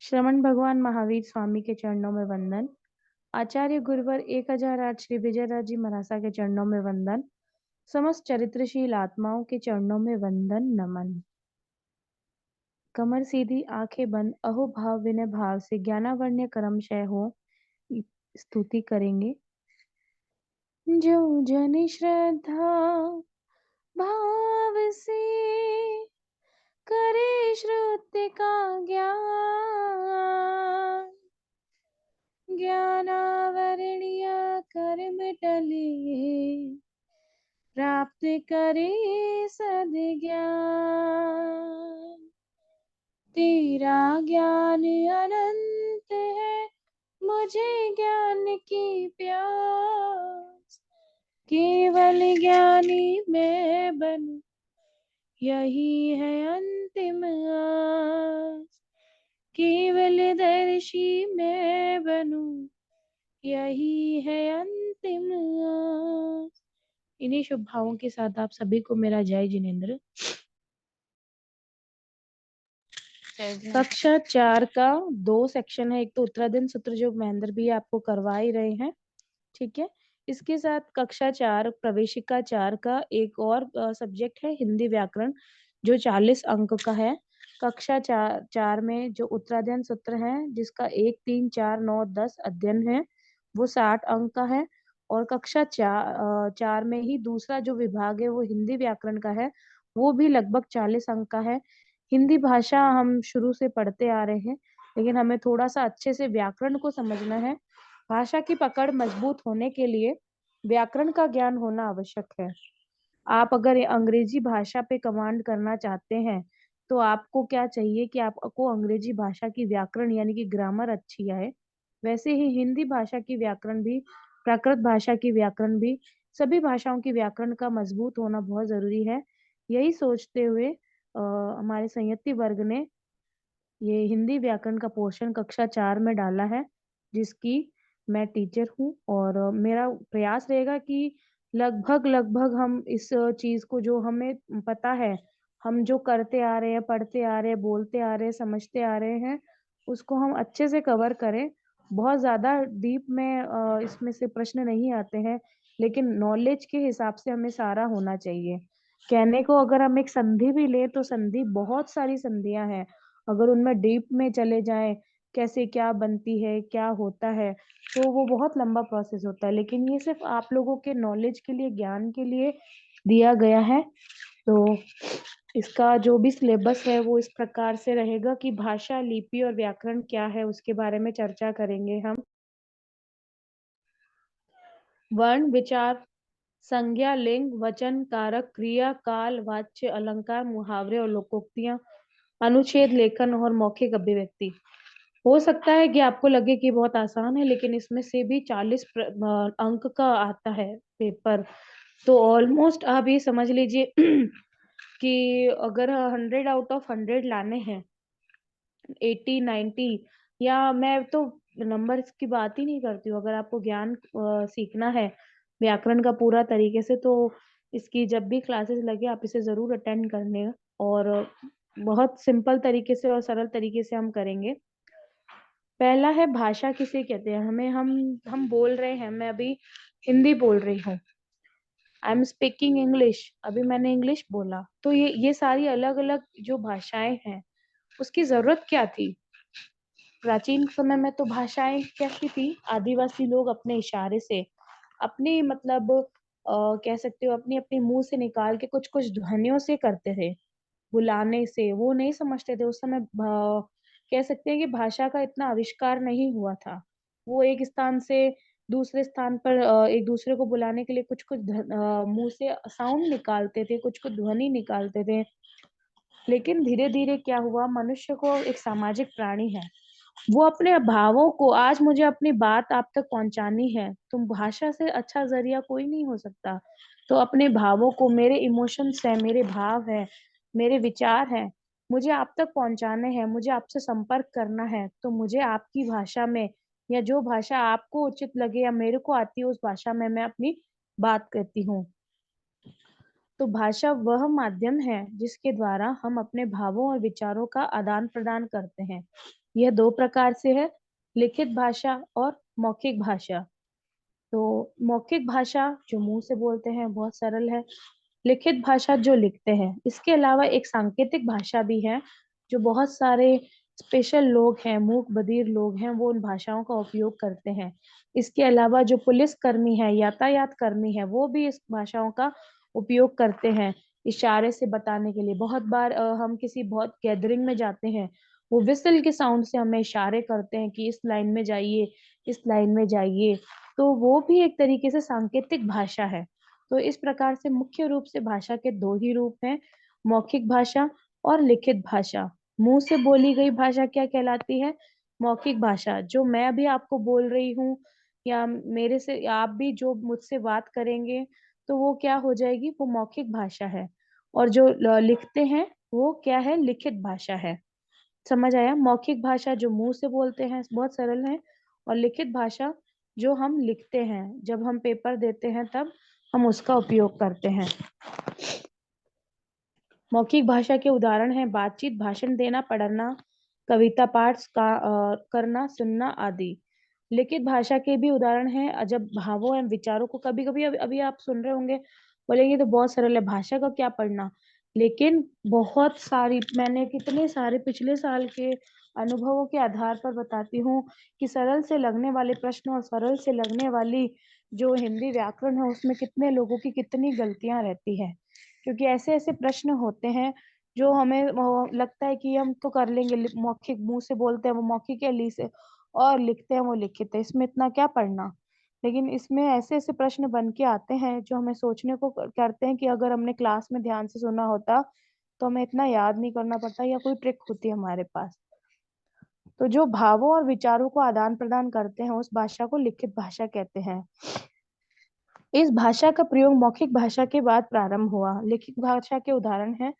श्रवण भगवान महावीर स्वामी के चरणों में वंदन। आचार्य गुरुवर 1008 श्री विजयराज जी महाराजा के चरणों में वंदन। समस्त चरित्रशील आत्माओं के चरणों में वंदन नमन। कमर सीधी आंखें बंद अहो भाव विनय भाव से ज्ञानावर्ण्य कर्मशय हो स्तुति करेंगे। जो जन श्रद्धा भाव से करे श्रुति का ज्ञान, ज्ञानावरणीय कर्म टले प्राप्त करे सद्ज्ञान। तेरा ज्ञान अनंत है मुझे ज्ञान की प्यास, केवल ज्ञानी मैं बनूं यही है अंतिम आस, केवल दर्शी मैं बनूं यही है अंतिम आस। इन्हीं शुभ भावों के साथ आप सभी को मेरा जय जिनेन्द्र। कक्षा 4 का 2 सेक्शन है। एक तो उत्तराधीन सूत्र जो महेंद्र भी आपको करवा ही रहे हैं, ठीक है। इसके साथ कक्षा 4 प्रवेशिका 4 का एक और सब्जेक्ट है हिंदी व्याकरण, जो 40 अंक का है। कक्षा 4 में जो उत्तराधीन सूत्र है जिसका 1, 3, 4, 9, 10 अध्ययन है वो 60 अंक का है। और कक्षा 4 में ही दूसरा जो विभाग है वो हिंदी व्याकरण का है, वो भी लगभग 40 अंक का है। हिंदी भाषा हम शुरू से पढ़ते आ रहे हैं, लेकिन हमें थोड़ा सा अच्छे से व्याकरण को समझना है। भाषा की पकड़ मजबूत होने के लिए व्याकरण का ज्ञान होना आवश्यक है। आप अगर ये अंग्रेजी भाषा पे कमांड करना चाहते हैं तो आपको क्या चाहिए कि आपको अंग्रेजी भाषा की व्याकरण यानी कि ग्रामर अच्छी आए। वैसे ही हिंदी भाषा की व्याकरण भी, प्राकृत भाषा की व्याकरण भी, सभी भाषाओं की व्याकरण का मजबूत होना बहुत जरूरी है। यही सोचते हुए हमारे संयत्ती वर्ग ने ये हिंदी व्याकरण का पोर्शन कक्षा 4 में डाला है, जिसकी मैं टीचर हूँ। और मेरा प्रयास रहेगा कि लगभग लगभग हम इस चीज को, जो हमें पता है, हम जो करते आ रहे हैं, पढ़ते आ रहे हैं, बोलते आ रहे हैं, समझते आ रहे हैं, उसको हम अच्छे से कवर करें। बहुत ज्यादा डीप में इसमें से प्रश्न नहीं आते हैं, लेकिन नॉलेज के हिसाब से हमें सारा होना चाहिए। कहने को अगर हम एक संधि भी लें तो संधि बहुत सारी संधियां हैं, अगर उनमें डीप में चले जाएं, कैसे क्या बनती है, क्या होता है, तो वो बहुत लंबा प्रोसेस होता है। लेकिन ये सिर्फ आप लोगों के नॉलेज के लिए, ज्ञान के लिए दिया गया है। तो इसका जो भी सिलेबस है वो इस प्रकार से रहेगा कि भाषा, लिपि और व्याकरण क्या है उसके बारे में चर्चा करेंगे हम। वर्ण, विचार, संज्ञा, लिंग, वचन, कारक, क्रिया, काल, वाच्य, अलंकार, मुहावरे और लोकोक्तियां, अनुच्छेद, लेखन और मौखिक अभिव्यक्ति। हो सकता है कि आपको लगे कि बहुत आसान है, लेकिन इसमें से भी 40 अंक का आता है पेपर। तो ऑलमोस्ट आप ये समझ लीजिए कि अगर 100 आउट ऑफ 100 लाने हैं, 80, 90, या मैं तो नंबर्स की बात ही नहीं करती हूँ, अगर आपको ज्ञान सीखना है व्याकरण का पूरा तरीके से, तो इसकी जब भी क्लासेस लगे आप इसे जरूर अटेंड करने। और बहुत सिंपल तरीके से और सरल तरीके से हम करेंगे। पहला है भाषा किसे कहते हैं। हमें हम बोल रहे हैं, मैं अभी हिंदी बोल रही हूँ, आई एम स्पीकिंग इंग्लिश, अभी मैंने इंग्लिश बोला, तो ये सारी अलग अलग जो भाषाएं हैं उसकी जरूरत क्या थी। प्राचीन समय में तो भाषाएं कैसी थी, आदिवासी लोग अपने इशारे से, अपनी मतलब कह सकते हो अपनी अपनी मुंह से निकाल के कुछ कुछ ध्वनियों से करते थे, बुलाने से। वो नहीं समझते थे उस समय, कह सकते हैं कि भाषा का इतना आविष्कार नहीं हुआ था। वो एक स्थान से दूसरे स्थान पर एक दूसरे को बुलाने के लिए कुछ कुछ मुंह से साउंड निकालते थे, कुछ कुछ ध्वनि निकालते थे। लेकिन धीरे धीरे क्या हुआ, मनुष्य को एक सामाजिक प्राणी है, वो अपने भावों को, आज मुझे अपनी बात आप तक पहुंचानी है तो भाषा से अच्छा जरिया कोई नहीं हो सकता। तो अपने भावों को, मेरे इमोशंस है, मेरे भाव है, मेरे विचार हैं, मुझे आप तक पहुंचाने हैं, मुझे आपसे संपर्क करना है, तो मुझे आपकी भाषा में, या जो भाषा आपको उचित लगे या मेरे को आती है उस भाषा में मैं अपनी बात करती हूँ। तो भाषा वह माध्यम है जिसके द्वारा हम अपने भावों और विचारों का आदान प्रदान करते हैं। यह दो प्रकार से है, लिखित भाषा और मौखिक भाषा। तो मौखिक भाषा जो मुंह से बोलते हैं बहुत सरल है, लिखित भाषा जो लिखते हैं। इसके अलावा एक सांकेतिक भाषा भी है जो बहुत सारे स्पेशल लोग हैं, मूक बधिर लोग हैं, वो उन भाषाओं का उपयोग करते हैं। इसके अलावा जो पुलिस कर्मी है, यातायात कर्मी है, वो भी इस भाषाओं का उपयोग करते हैं इशारे से बताने के लिए। बहुत बार हम किसी बहुत गैदरिंग में जाते हैं, वो विसल के साउंड से हमें इशारे करते हैं कि इस लाइन में जाइए, इस लाइन में जाइए। तो वो भी एक तरीके से सांकेतिक भाषा है। तो इस प्रकार से मुख्य रूप से भाषा के दो ही रूप हैं, मौखिक भाषा और लिखित भाषा। मुंह से बोली गई भाषा क्या कहलाती है? मौखिक भाषा। जो मैं अभी आपको बोल रही हूँ या मेरे से आप भी जो मुझसे बात करेंगे, तो वो क्या हो जाएगी? वो मौखिक भाषा है। और जो लिखते हैं वो क्या है? लिखित भाषा है। समझ आया? मौखिक भाषा जो मुंह से बोलते हैं बहुत सरल है, और लिखित भाषा जो हम लिखते हैं, जब हम पेपर देते हैं तब हम उसका उपयोग करते हैं। मौखिक भाषा के उदाहरण हैं बातचीत, भाषण देना, पढ़ना, कविता पाठ करना, सुनना आदि। लिखित भाषा के भी उदाहरण हैं जब भावों एवं विचारों को कभी कभी अभी आप सुन रहे होंगे, बोलेंगे तो बहुत सरल है, भाषा का क्या पढ़ना। लेकिन बहुत सारी, मैंने कितने सारे पिछले साल के अनुभवों के आधार पर बताती हूँ कि सरल से लगने वाले प्रश्न और सरल से लगने वाली जो हिंदी व्याकरण है उसमें कितने लोगों की कितनी गलतियां रहती है। क्योंकि ऐसे ऐसे प्रश्न होते हैं जो हमें लगता है कि हम तो कर लेंगे, मौखिक मुंह से बोलते हैं वो मौखिक है, ली से, और लिखते हैं वो लिखित है, इसमें इतना क्या पढ़ना। लेकिन इसमें ऐसे ऐसे प्रश्न बन के आते हैं जो हमें सोचने को करते हैं कि अगर हमने क्लास में ध्यान से सुना होता तो हमें इतना याद नहीं करना पड़ता, या कोई ट्रिक होती हमारे पास। तो जो भावों और विचारों को आदान प्रदान करते हैं उस भाषा को लिखित भाषा कहते हैं। इस भाषा का प्रयोग मौखिक भाषा के बाद प्रारंभ हुआ। लिखित भाषा के उदाहरण हैं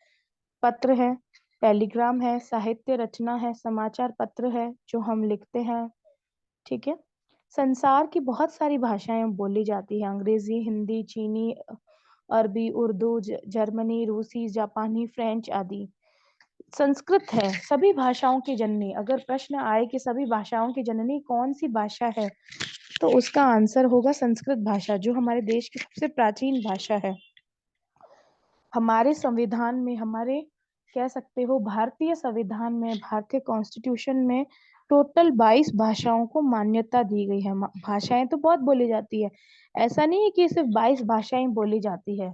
पत्र है, टेलीग्राम है, साहित्य रचना है, समाचार पत्र है जो हम लिखते हैं। ठीक है। संसार की बहुत सारी भाषाएं बोली जाती हैं, अंग्रेजी, हिंदी, चीनी, अरबी, उर्दू, जर्मनी, रूसी, जापानी, फ्रेंच आदि। संस्कृत है सभी भाषाओं की जननी। अगर प्रश्न आए कि सभी भाषाओं की जननी कौन सी भाषा है, तो उसका आंसर होगा संस्कृत भाषा, जो हमारे देश की सबसे प्राचीन भाषा है। हमारे संविधान में, हमारे कह सकते हो भारतीय संविधान में, भारतीय कॉन्स्टिट्यूशन में टोटल 22 भाषाओं को मान्यता दी गई है। भाषाएं तो बहुत बोली जाती है, ऐसा नहीं है कि सिर्फ 22 भाषाएं बोली जाती है।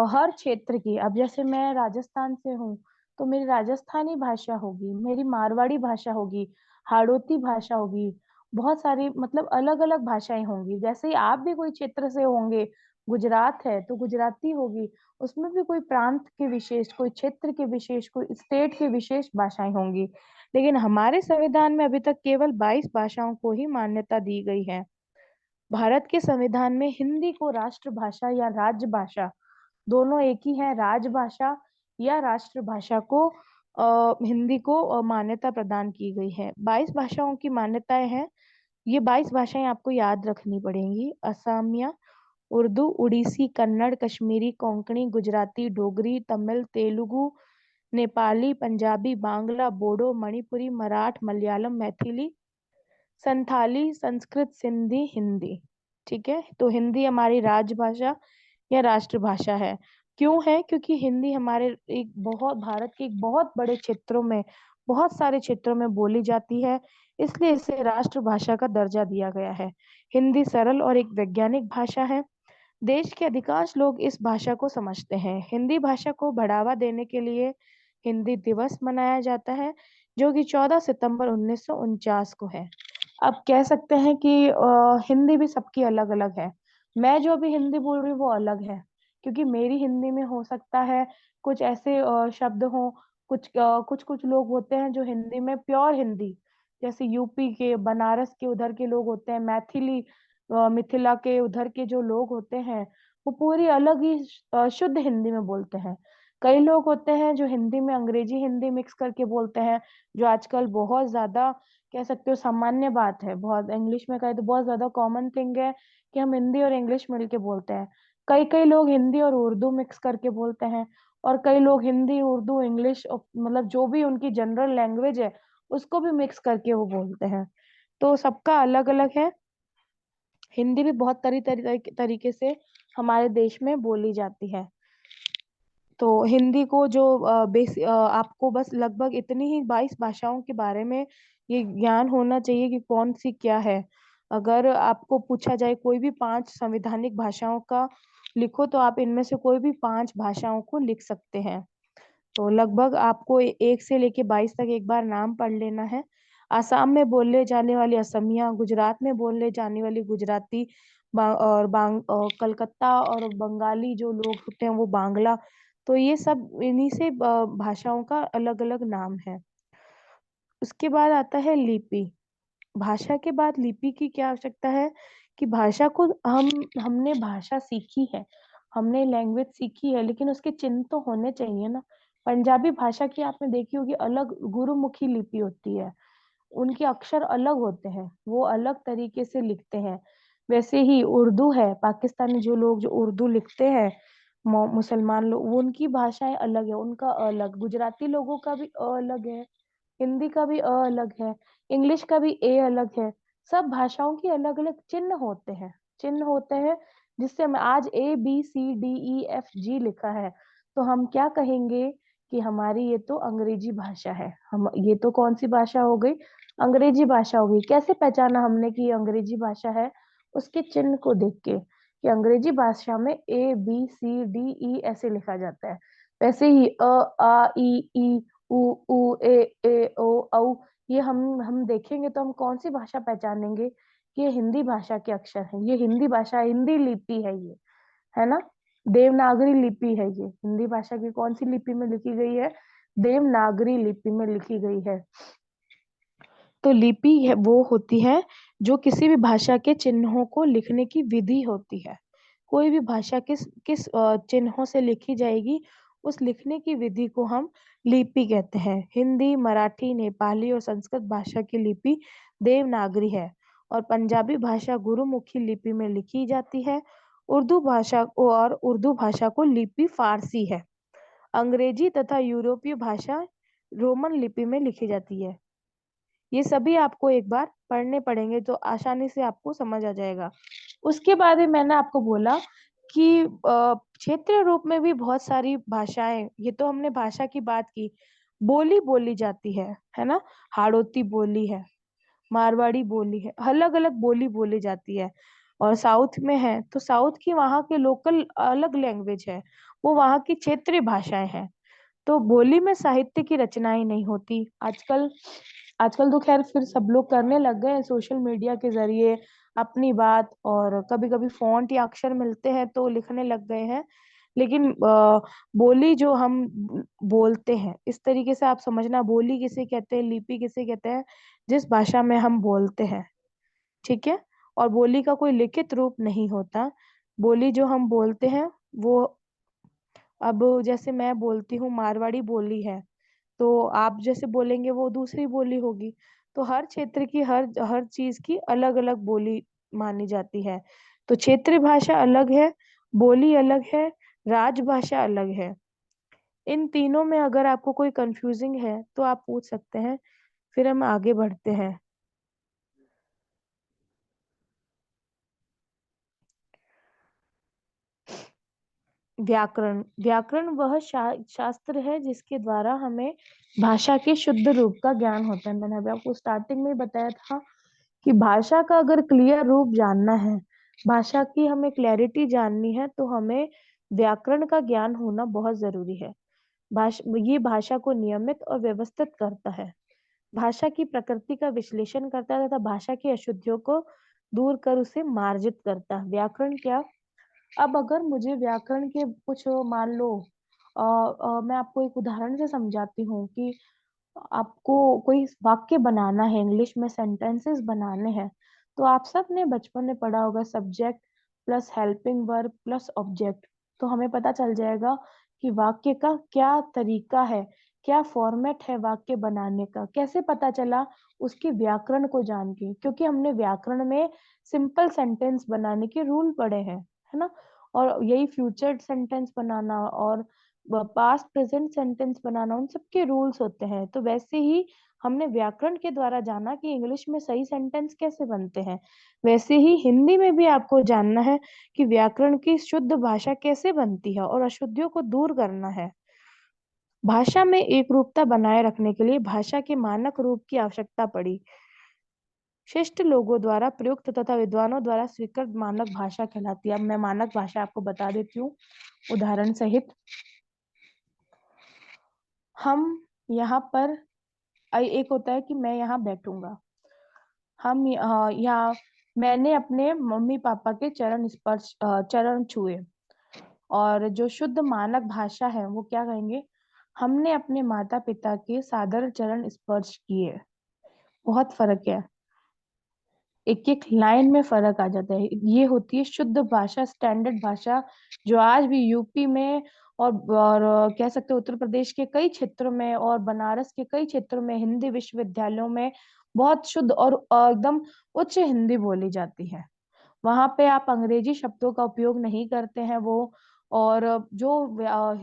हर क्षेत्र की, अब जैसे मैं राजस्थान से हूँ तो मेरी राजस्थानी भाषा होगी, मेरी मारवाड़ी भाषा होगी, हाड़ौती भाषा होगी, बहुत सारी मतलब अलग अलग भाषाएं होंगी। जैसे ही आप भी कोई क्षेत्र से होंगे, गुजरात है तो गुजराती होगी, उसमें भी कोई प्रांत के विशेष, कोई क्षेत्र के विशेष, कोई स्टेट के विशेष भाषाएं होंगी। लेकिन हमारे संविधान में अभी तक केवल 22 भाषाओं को ही मान्यता दी गई है। भारत के संविधान में हिंदी को राष्ट्रभाषा या राजभाषा, दोनों एक ही है, राजभाषा या राष्ट्रभाषा को हिंदी को मान्यता प्रदान की गई है। 22 भाषाओं की मान्यताएं हैं। ये 22 भाषाएं आपको याद रखनी पड़ेंगी। असमिया, उर्दू, उड़ीसी, कन्नड़, कश्मीरी, कोंकणी, गुजराती, डोगरी, तमिल, तेलुगु, नेपाली, पंजाबी, बांग्ला, बोडो, मणिपुरी, मराठ, मलयालम, मैथिली, संथाली, संस्कृत, सिंधी, हिंदी। ठीक है। तो हिंदी हमारी राजभाषा या राष्ट्रभाषा है। क्यों है? क्योंकि हिंदी हमारे एक बहुत, भारत के एक बहुत बड़े क्षेत्रों में, बहुत सारे क्षेत्रों में बोली जाती है, इसलिए इसे राष्ट्रभाषा का दर्जा दिया गया है। हिंदी सरल और एक वैज्ञानिक भाषा है। देश के अधिकांश लोग इस भाषा को समझते हैं। हिंदी भाषा को बढ़ावा देने के लिए हिंदी दिवस मनाया जाता है, जो कि 14 सितंबर 1949 को है। अब कह सकते हैं कि हिंदी भी सबकी अलग अलग है। मैं जो अभी हिंदी बोल रही हूँ वो अलग है, क्योंकि मेरी हिंदी में हो सकता है कुछ ऐसे शब्द हों, कुछ कुछ लोग होते हैं जो हिंदी में प्योर हिंदी, जैसे यूपी के, बनारस के उधर के लोग होते हैं, मैथिली, मिथिला के उधर के जो लोग होते हैं, वो पूरी अलग ही शुद्ध हिंदी में बोलते हैं। कई लोग होते हैं जो हिंदी में अंग्रेजी हिंदी मिक्स करके बोलते हैं, जो आजकल बहुत ज्यादा कह सकते हो सामान्य बात है। बहुत इंग्लिश में कहे तो बहुत ज्यादा कॉमन थिंग है कि हम हिंदी और इंग्लिश मिलके बोलते हैं। कई कई लोग हिंदी और उर्दू मिक्स करके बोलते हैं, और कई लोग हिंदी उर्दू इंग्लिश मतलब जो भी उनकी जनरल लैंग्वेज है उसको भी मिक्स करके वो बोलते हैं। तो सबका अलग अलग है। हिंदी भी बहुत तरीके से हमारे देश में बोली जाती है। तो हिंदी को जो आपको बस लगभग इतनी ही 22 भाषाओं के बारे में ये ज्ञान होना चाहिए कि कौन सी क्या है। अगर आपको पूछा जाए कोई भी 5 संवैधानिक भाषाओं का लिखो, तो आप इनमें से कोई भी 5 भाषाओं को लिख सकते हैं। तो लगभग आपको 1 से लेके 22 तक एक बार नाम पढ़ लेना है। आसाम में बोले जाने वाली असमिया, गुजरात में बोले जाने वाली गुजराती, कलकत्ता और बंगाली जो लोग होते हैं वो बांग्ला। तो ये सब इन्हीं से भाषाओं का अलग अलग नाम है। उसके बाद आता है लिपि। भाषा के बाद लिपि की क्या आवश्यकता है? कि भाषा को हमने भाषा सीखी है, हमने लैंग्वेज सीखी है, लेकिन उसके चिन्ह तो होने चाहिए ना। पंजाबी भाषा की आपने देखी होगी अलग गुरुमुखी लिपि होती है, उनके अक्षर अलग होते हैं, वो अलग तरीके से लिखते हैं। वैसे ही उर्दू है, पाकिस्तानी जो लोग जो उर्दू लिखते हैं, मुसलमान लोग, वो उनकी भाषाएं अलग है, उनका अलग। गुजराती लोगों का भी अलग है, हिंदी का भी अलग है, इंग्लिश का भी ए अलग है। सब भाषाओं की अलग अलग चिन्ह होते हैं, चिन्ह होते हैं, जिससे हम आज ABCDEFG लिखा है, तो हम क्या कहेंगे कि हमारी ये तो अंग्रेजी भाषा है। हम ये तो कौन सी भाषा हो गई? अंग्रेजी भाषा हो गई। कैसे पहचाना हमने कि ये अंग्रेजी भाषा है? उसके चिन्ह को देख के, कि अंग्रेजी भाषा में ABCDE ऐसे लिखा जाता है। वैसे ही अ आ ई उ ऊ ए ओ औ, ये हम देखेंगे तो हम कौन सी भाषा पहचानेंगे कि ये हिंदी भाषा के अक्षर हैं, ये हिंदी भाषा, हिंदी लिपि है ये, है ना। देवनागरी लिपि है ये, हिंदी भाषा की कौन सी लिपि में लिखी गई है? देवनागरी लिपि में लिखी गई है। तो लिपि है वो होती है जो किसी भी भाषा के चिन्हों को लिखने की विधि होती है। कोई भी भाषा किस किस चिन्हों से लिखी जाएगी, उस लिखने की विधि को हम लिपि कहते हैं। हिंदी, मराठी, नेपाली और संस्कृत भाषा की लिपि देवनागरी है, और पंजाबी भाषा गुरुमुखी लिपि में लिखी जाती है। उर्दू भाषा को लिपि फारसी है। अंग्रेजी तथा यूरोपीय भाषा रोमन लिपि में लिखी जाती है। ये सभी आपको एक बार पढ़ने पड़ेंगे तो आसानी से आपको समझ आ जाएगा। उसके बाद ही मैंने आपको बोला कि क्षेत्रीय रूप में भी बहुत सारी भाषाएं, ये तो हमने भाषा की बात की, बोली बोली जाती है ना। हाड़ौती बोली है, मारवाड़ी बोली है, अलग अलग बोली बोली जाती है। और साउथ में है तो साउथ की वहाँ के लोकल अलग लैंग्वेज है, वो वहाँ की क्षेत्रीय भाषाएं हैं। तो बोली में साहित्य की रचनाएं नहीं होती आजकल। आजकल तो खैर फिर सब लोग करने लग गए हैं सोशल मीडिया के जरिए अपनी बात, और कभी कभी फॉन्ट या अक्षर मिलते हैं तो लिखने लग गए हैं। लेकिन बोली जो हम बोलते हैं, इस तरीके से आप समझना, बोली किसे कहते हैं, लिपि किसे कहते हैं? जिस भाषा में हम बोलते हैं, ठीक है। और बोली का कोई लिखित रूप नहीं होता। बोली जो हम बोलते हैं वो, अब जैसे मैं बोलती हूँ मारवाड़ी बोली है, तो आप जैसे बोलेंगे वो दूसरी बोली होगी। तो हर क्षेत्र की हर हर चीज की अलग अलग बोली मानी जाती है। तो क्षेत्रीय भाषा अलग है, बोली अलग है, राजभाषा अलग है। इन तीनों में अगर आपको कोई कंफ्यूजिंग है तो आप पूछ सकते हैं, फिर हम आगे बढ़ते हैं। व्याकरण। व्याकरण वह शास्त्र है जिसके द्वारा हमें भाषा के शुद्ध रूप का ज्ञान होता है। मैंने अभी आपको स्टार्टिंग में ही बताया था कि भाषा का अगर क्लियर रूप जानना है, भाषा की हमें क्लैरिटी जाननी है, तो हमें व्याकरण का ज्ञान होना बहुत जरूरी है। ये भाषा को नियमित और व्यवस्थित करता है, भाषा की प्रकृति का विश्लेषण करता है तथा भाषा की अशुद्धियों को दूर कर उसे मार्जित करता है। व्याकरण क्या? अब अगर मुझे व्याकरण के कुछ मान लो, मैं आपको एक उदाहरण से समझाती हूँ कि आपको कोई वाक्य बनाना है, इंग्लिश में सेंटेंसेस बनाने हैं, तो आप सब ने बचपन में पढ़ा होगा subject plus helping verb plus object. तो हमें पता चल जाएगा कि वाक्य का क्या तरीका है, क्या फॉर्मेट है वाक्य बनाने का। कैसे पता चला? उसके व्याकरण को जान के, क्योंकि हमने व्याकरण में सिंपल सेंटेंस बनाने के रूल पढ़े हैं, है ना। और यही फ्यूचर सेंटेंस बनाना और पास्ट प्रेजेंट सेंटेंस बनाना उन सबके रूल्स होते हैं। तो वैसे ही हमने व्याकरण के द्वारा जाना कि इंग्लिश में सही सेंटेंस कैसे बनते हैं, वैसे ही हिंदी में भी आपको जानना है कि व्याकरण की शुद्ध भाषा कैसे बनती है और अशुद्धियों को दूर करना है। भाषा में एक रूपता बनाए रखने के लिए भाषा के मानक रूप की आवश्यकता पड़ी। शिष्ट लोगों द्वारा प्रयुक्त तथा विद्वानों द्वारा स्वीकृत मानक भाषा कहलाती है। अब मैं मानक भाषा आपको बता देती हूँ उदाहरण सहित। हम यहाँ पर एक होता है कि मैं यहाँ बैठूंगा, हम यहाँ मैंने अपने मम्मी पापा के चरण छुए। और जो शुद्ध मानक भाषा है वो क्या कहेंगे, हमने अपने माता पिता के सादर चरण स्पर्श किए। बहुत फर्क है, एक एक लाइन में फर्क आ जाता है। ये होती है शुद्ध भाषा, स्टैंडर्ड भाषा, जो आज भी यूपी में और कह सकते हो उत्तर प्रदेश के कई क्षेत्रों में और बनारस के कई क्षेत्रों में हिंदी विश्वविद्यालयों में बहुत शुद्ध और एकदम उच्च हिंदी बोली जाती है। वहां पे आप अंग्रेजी शब्दों का उपयोग नहीं करते हैं वो। और जो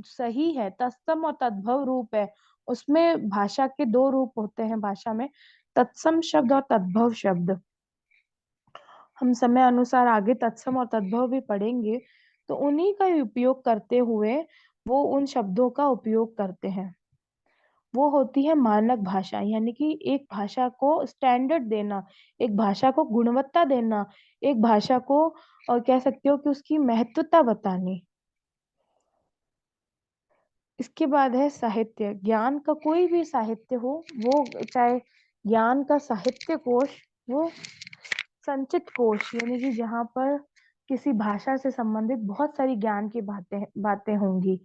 सही है तत्सम और तद्भव रूप है, उसमें भाषा के दो रूप होते हैं भाषा में, तत्सम शब्द और तद्भव शब्द। हम समय अनुसार आगे तत्सम और तद्भव भी पढ़ेंगे, तो उन्हीं का ही उपयोग करते हुए वो उन शब्दों का उपयोग करते हैं। वो होती है मानक भाषा, यानी कि एक भाषा को स्टैंडर्ड देना, एक भाषा को गुणवत्ता देना, एक भाषा को और कह सकते हो कि उसकी महत्वता बतानी। इसके बाद है साहित्य। ज्ञान का कोई भी साहित्य हो, वो चाहे ज्ञान का साहित्य कोश, वो संचित कोश, यानी कि जहाँ पर किसी भाषा से संबंधित बहुत सारी ज्ञान की बातें बातें होंगी।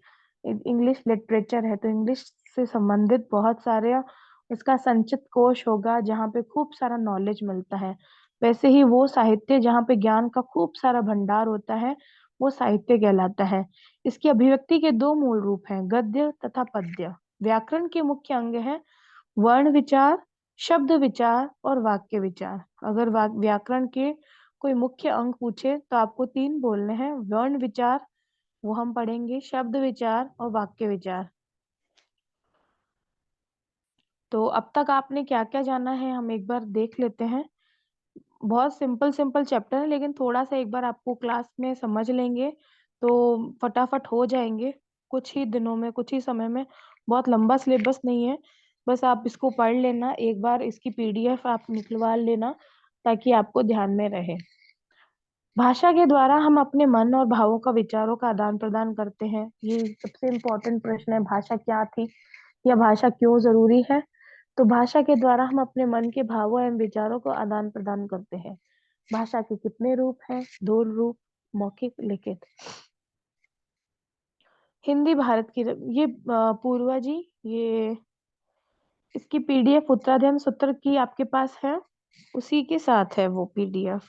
इंग्लिश लिटरेचर है तो इंग्लिश से संबंधित बहुत सारे उसका संचित कोश होगा जहाँ पे खूब सारा नॉलेज मिलता है। वैसे ही वो साहित्य जहाँ पे ज्ञान का खूब सारा भंडार होता है, वो साहित्य कहलाता है। इसकी अभिव्यक्ति के दो मूल रूप हैं, गद्य तथा पद्य। व्याकरण के मुख्य अंग हैं वर्ण विचार, शब्द विचार और वाक्य विचार। अगर व्याकरण के कोई मुख्य अंग पूछे तो आपको तीन बोलने हैं, वर्ण विचार वो हम पढ़ेंगे, शब्द विचार और वाक्य विचार। तो अब तक आपने क्या क्या जाना है हम एक बार देख लेते हैं। बहुत सिंपल सिंपल चैप्टर है, लेकिन थोड़ा सा एक बार आपको क्लास में समझ लेंगे तो फटाफट हो जाएंगे कुछ ही दिनों में, कुछ ही समय में। बहुत लंबा सिलेबस नहीं है, बस आप इसको पढ़ लेना एक बार, इसकी पीडीएफ आप निकलवा लेना ताकि आपको ध्यान में रहे। भाषा के द्वारा हम अपने मन और भावों का, विचारों का आदान प्रदान करते हैं। ये सबसे इम्पोर्टेंट प्रश्न है, भाषा क्या थी या भाषा क्यों जरूरी है। तो भाषा के द्वारा हम अपने मन के भावों एवं विचारों को आदान प्रदान करते हैं। भाषा के कितने रूप हैं? दो रूप, मौखिक, लिखित। हिंदी भारत की ये पूर्वा जी, ये इसकी पीडीएफ उत्तराध्ययन सूत्र की आपके पास है, उसी के साथ है वो पीडीएफ।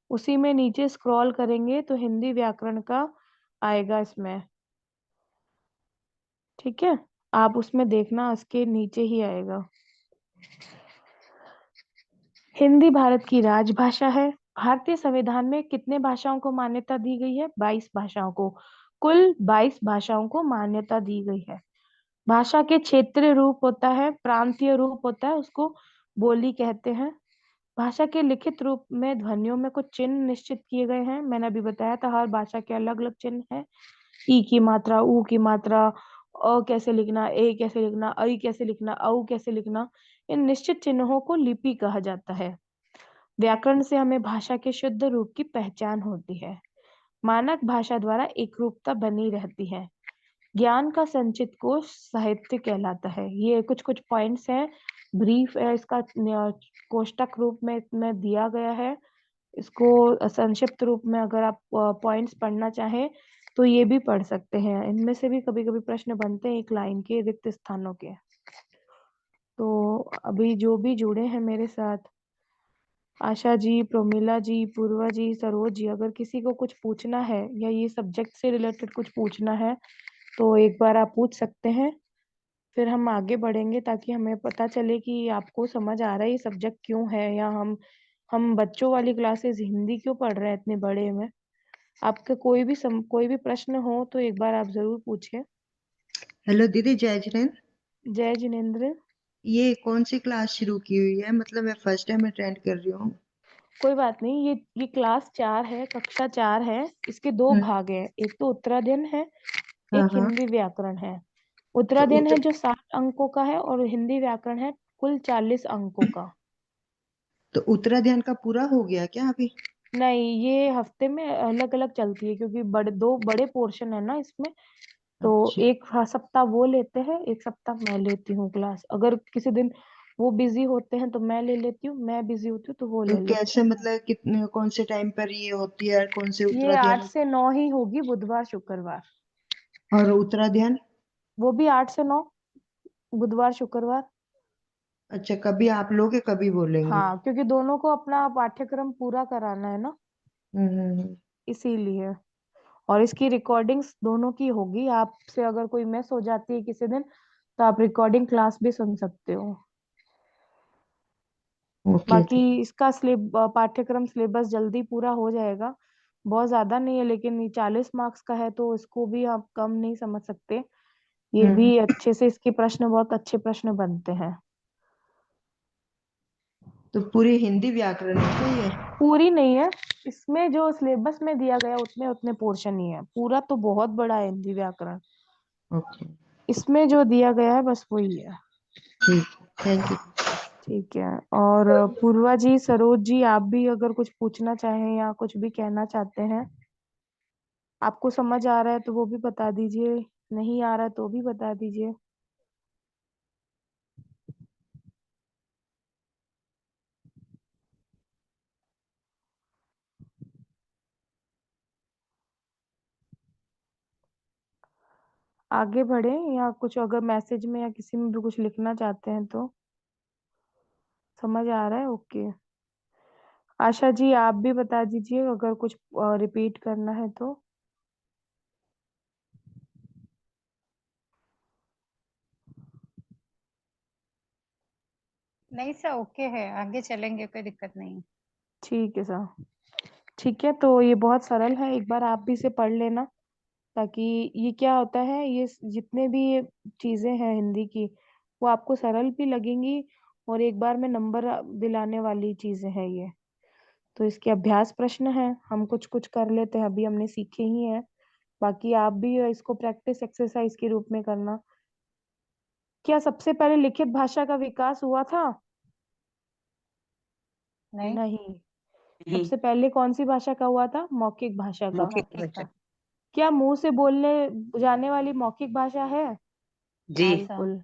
उसी में नीचे स्क्रॉल करेंगे तो हिंदी व्याकरण का आएगा इसमें, ठीक है। आप उसमें देखना, उसके नीचे ही आएगा। हिंदी भारत की राजभाषा है। भारतीय संविधान में कितने भाषाओं को मान्यता दी गई है? 22 भाषाओं को। कुल 22 भाषाओं को मान्यता दी गई है। भाषा के क्षेत्रीय रूप होता है, प्रांतीय रूप होता है, उसको बोली कहते हैं। भाषा के लिखित रूप में ध्वनियों में कुछ चिन्ह निश्चित किए गए हैं। मैंने अभी बताया था हर भाषा के अलग अलग चिन्ह हैं। ई की मात्रा, ऊ की मात्रा, अ कैसे लिखना, ए कैसे लिखना, ऐ कैसे लिखना, औ कैसे लिखना, इन निश्चित चिन्हों को लिपि कहा जाता है। व्याकरण से हमें भाषा के शुद्ध रूप की पहचान होती है। मानक भाषा द्वारा एकरूपता बनी रहती है। ज्ञान का संचित कोश साहित्य कहलाता है। ये कुछ कुछ पॉइंट्स हैं, ब्रीफ है इसका, कोष्टक रूप में इसमें दिया गया है। इसको संक्षिप्त रूप में अगर आप पॉइंट्स पढ़ना चाहें तो ये भी पढ़ सकते हैं। इनमें से भी कभी कभी प्रश्न बनते हैं एक लाइन के रिक्त स्थानों के। तो अभी जो भी जुड़े हैं मेरे साथ, आशा जी, प्रोमिला जी, पूर्वा जी, सरोज जी, अगर किसी को कुछ पूछना है या ये सब्जेक्ट से रिलेटेड कुछ पूछना है तो एक बार आप पूछ सकते हैं। फिर हम आगे बढ़ेंगे ताकि हमें पता चले कि आपको समझ आ रहा है ये सब्जेक्ट क्यों है, या हम बच्चों वाली क्लासेस हिंदी क्यों पढ़ रहे हैं इतने बड़े में। आपका कोई भी प्रश्न हो तो एक बार आप जरूर पूछें। हेलो दीदी, जय जिनेन्द्र। जय जिनेन्द्र। ये कौन सी क्लास शुरू की हुई है? मतलब मैं फर्स्ट टाइम अटेंड कर रही हूँ। कोई बात नहीं, ये क्लास 4 है, कक्षा 4 है। इसके दो हम्म। भाग हैं, एक तो उत्तराध्ययन है, हाँ एक हाँ। हिंदी व्याकरण है। तो उत्तराध्ययन है उतर जो 60 अंकों का है, और हिंदी व्याकरण है कुल 40 अंकों का। तो उत्तराध्ययन का पूरा हो गया क्या अभी? नहीं, ये हफ्ते में अलग अलग चलती है, क्योंकि दो बड़े पोर्शन है ना इसमें। तो अच्छा। एक सप्ताह वो लेते हैं, एक सप्ताह मैं लेती हूँ क्लास। अगर किसी दिन वो बिजी होते हैं तो मैं ले लेती हूँ, मैं बिजी होती हूँ तो वो तो ले लेते कैसे, हैं। मतलब कितने, कौन से टाइम पर ये होती है, और कौन से ये उत्तराध्ययन 8 से 9 ही होगी, बुधवार शुक्रवार। और उत्तराध्ययन? वो भी 8 से 9, बुधवार शुक्रवार। अच्छा, कभी आप लोगे कभी बोलेंगे? हाँ, क्योंकि दोनों को अपना पाठ्यक्रम पूरा कराना है ना, हम्म। इसीलिए। और इसकी रिकॉर्डिंग्स दोनों की होगी। आपसे अगर कोई मिस हो जाती है किसी दिन, तो आप रिकॉर्डिंग क्लास भी सुन सकते हो। ओके बाकी ओके। इसका पाठ्यक्रम सिलेबस जल्दी पूरा हो जाएगा। बहुत ज्यादा नहीं है, लेकिन ये 40 मार्क्स का है, तो इसको भी आप कम नहीं समझ सकते। ये हम्म। भी अच्छे से, इसके प्रश्न बहुत अच्छे प्रश्न बनते हैं। तो पूरी हिंदी व्याकरण है क्या ये? पूरी नहीं है, इसमें जो सिलेबस में दिया गया उतने उतने पोर्शन ही है। पूरा तो बहुत बड़ा है हिंदी व्याकरण। ओके। इसमें जो दिया गया है बस वही है। ठीक। Thank you. ठीक है। और पूर्वा जी, सरोज जी, आप भी अगर कुछ पूछना चाहें या कुछ भी कहना चाहते हैं, आपको समझ आ रहा है तो वो भी बता दीजिए, नहीं आ रहा है तो भी बता दीजिए। आगे बढ़े, या कुछ अगर मैसेज में या किसी में भी कुछ लिखना चाहते हैं तो। समझ आ रहा है? ओके। आशा जी, आप भी बता दीजिए अगर कुछ रिपीट करना है तो। नहीं सर, ओके है, आगे चलेंगे, कोई दिक्कत नहीं। ठीक है सर। ठीक है, तो ये बहुत सरल है, एक बार आप भी इसे पढ़ लेना। ताकि ये क्या होता है, ये जितने भी ये चीजें हैं हिंदी की, वो आपको सरल भी लगेंगी, और एक बार में नंबर दिलाने वाली चीजें हैं ये। तो इसके अभ्यास प्रश्न हैं, हम कुछ कुछ कर लेते हैं, अभी हमने सीखे ही हैं। बाकी आप भी इसको प्रैक्टिस एक्सरसाइज के रूप में करना। क्या सबसे पहले लिखित भाषा का विकास हुआ था? नहीं। नहीं। नहीं। सबसे पहले कौन सी भाषा का हुआ था? मौखिक भाषा का। मौखिक मौखिक भाषा। का। क्या मुंह से बोलने जाने वाली मौखिक भाषा है? जी। हाँ सर। बिल्कुल।